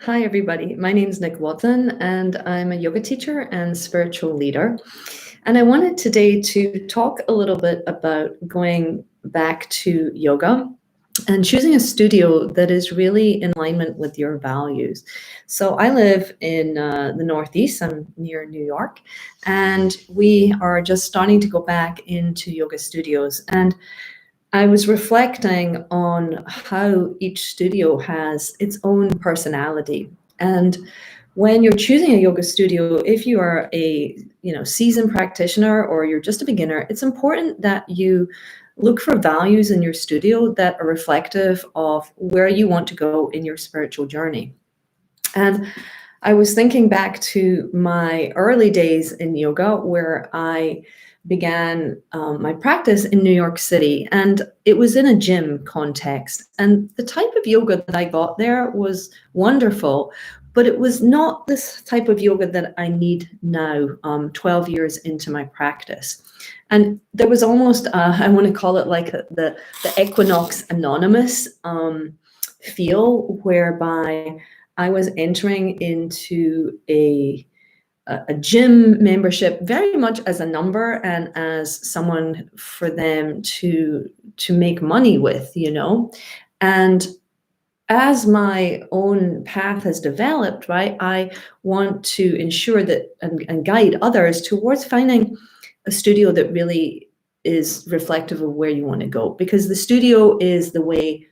Hi, everybody. My name is Nick Watson, and I'm a yoga teacher and spiritual leader. And I wanted today to talk a little bit about going back to yoga and choosing a studio that is really in alignment with your values. So I live in the Northeast. I'm near New York, and we are just starting to go back into yoga studios. And I was reflecting on how each studio has its own personality. And when you're choosing a yoga studio, if you are a seasoned practitioner or you're just a beginner, it's important that you look for values in your studio that are reflective of where you want to go in your spiritual journey. And I was thinking back to my early days in yoga where I began my practice in New York City, and it was in a gym context. And the type of yoga that I got there was wonderful, but it was not this type of yoga that I need now, 12 years into my practice. And there was almost, I want to call it like the Equinox Anonymous feel, whereby I was entering into a gym membership very much as a number and as someone for them to make money with, And as my own path has developed, right, I want to ensure that and guide others towards finding a studio that really is reflective of where you want to go, because the studio is the way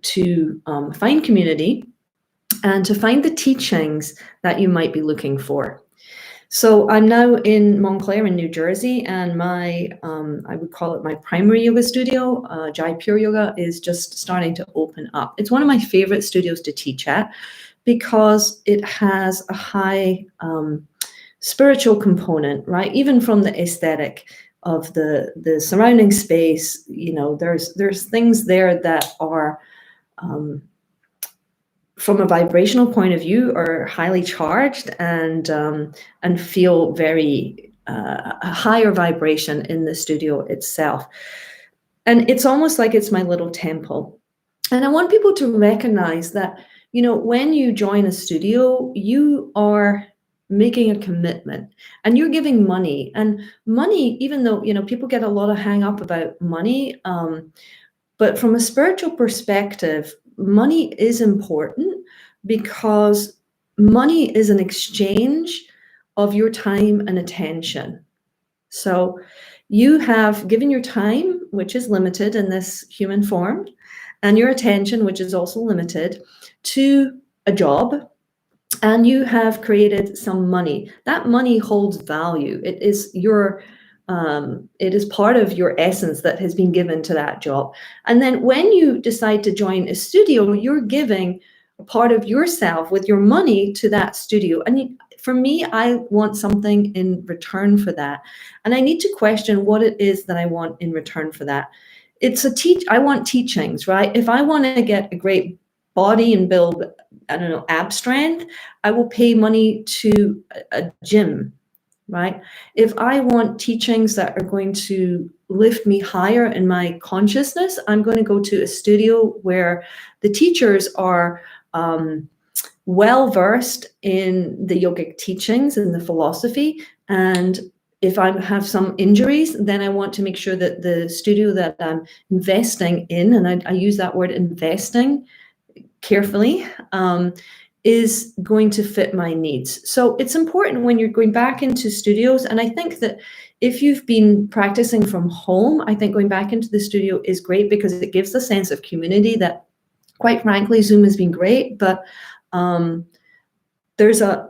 to find community and to find the teachings that you might be looking for. So I'm now in Montclair in New Jersey, and my, I would call it my primary yoga studio, Jaipur Yoga, is just starting to open up. It's one of my favorite studios to teach at because it has a high spiritual component, right? Even from the aesthetic of the surrounding space, there's things there that are from a vibrational point of view, are highly charged and feel very a higher vibration in the studio itself. And it's almost like it's my little temple. And I want people to recognize that, when you join a studio, you are making a commitment and you're giving money. And money, even though, people get a lot of hang up about money, but from a spiritual perspective, money is important because money is an exchange of your time and attention. So you have given your time, which is limited in this human form, and your attention, which is also limited, to a job, and you have created some money. That money holds value. It is part of your essence that has been given to that job. And then when you decide to join a studio, you're giving a part of yourself with your money to that studio. And for me, I want something in return for that. And I need to question what it is that I want in return for that. I want teachings, right? If I want to get a great body and build, ab strength, I will pay money to a gym, right? If I want teachings that are going to lift me higher in my consciousness, I'm going to go to a studio where the teachers are well versed in the yogic teachings and the philosophy. And if I have some injuries, then I want to make sure that the studio that I'm investing in, and I use that word investing carefully, is going to fit my needs. So it's important when you're going back into studios. And I think that if you've been practicing from home, I think going back into the studio is great because it gives a sense of community that, quite frankly, Zoom has been great, but there's a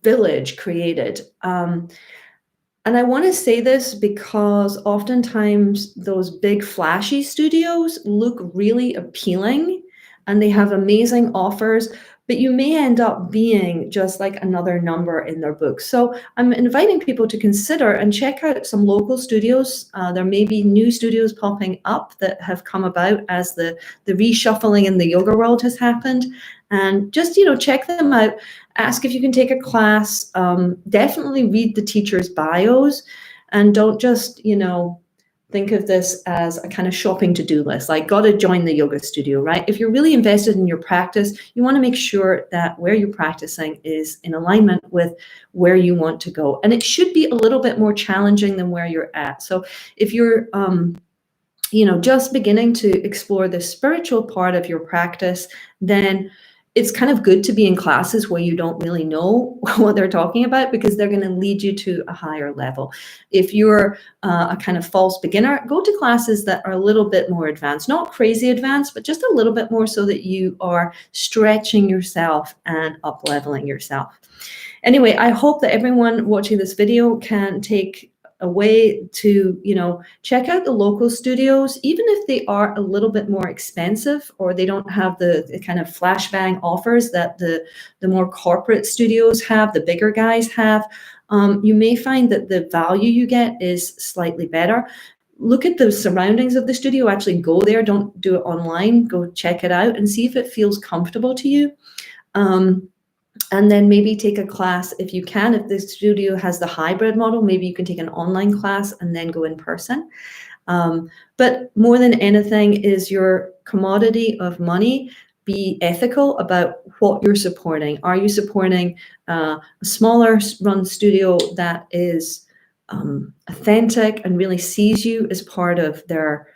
village created. And I want to say this because oftentimes those big flashy studios look really appealing and they have amazing offers, but you may end up being just like another number in their book. So I'm inviting people to consider and check out some local studios. There may be new studios popping up that have come about as the reshuffling in the yoga world has happened. And just, check them out. Ask if you can take a class. Definitely read the teacher's bios and don't just, think of this as a kind of shopping to-do list, like got to join the yoga studio, right? If you're really invested in your practice, you want to make sure that where you're practicing is in alignment with where you want to go. And it should be a little bit more challenging than where you're at. So if you're just beginning to explore the spiritual part of your practice, then it's kind of good to be in classes where you don't really know what they're talking about, because they're going to lead you to a higher level. If you're a kind of false beginner, go to classes that are a little bit more advanced, not crazy advanced, but just a little bit more, so that you are stretching yourself and up leveling yourself. Anyway, I hope that everyone watching this video can take a way to, check out the local studios, even if they are a little bit more expensive, or they don't have the kind of flashbang offers that the more corporate studios have, the bigger guys have. You may find that the value you get is slightly better. Look at the surroundings of the studio, actually go there, don't do it online, go check it out and see if it feels comfortable to you. And then maybe take a class if you can. If the studio has the hybrid model, maybe you can take an online class and then go in person. But more than anything, is your commodity of money, be ethical about what you're supporting. Are you supporting a smaller run studio that is authentic and really sees you as part of their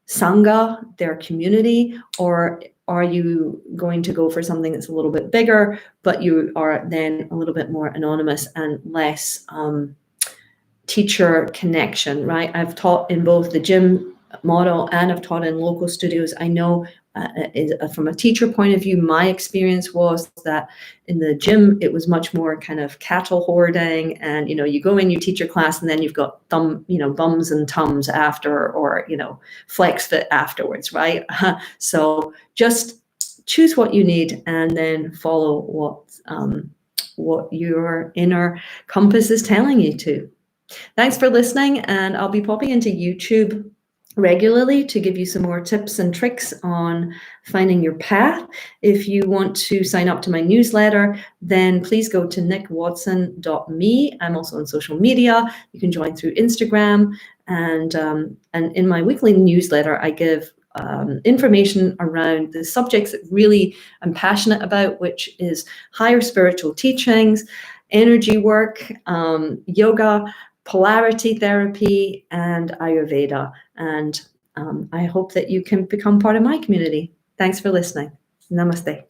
sangha, their community, or are you going to go for something that's a little bit bigger, but you are then a little bit more anonymous and less teacher connection, right? I've taught in both the gym model and I've taught in local studios. I know from a teacher point of view, my experience was that in the gym, it was much more kind of cattle hoarding, and you go in, you teach your class, and then you've got bums and tums after, or flex fit afterwards, right? So just choose what you need and then follow what your inner compass is telling you to. Thanks for listening, and I'll be popping into YouTube regularly to give you some more tips and tricks on finding your path. If you want to sign up to my newsletter, then please go to nickwatson.me. I'm also on social media. You can join through Instagram, and in my weekly newsletter, I give information around the subjects that really I'm passionate about, which is higher spiritual teachings, energy work, yoga, polarity therapy, and Ayurveda. And I hope that you can become part of my community. Thanks for listening. Namaste.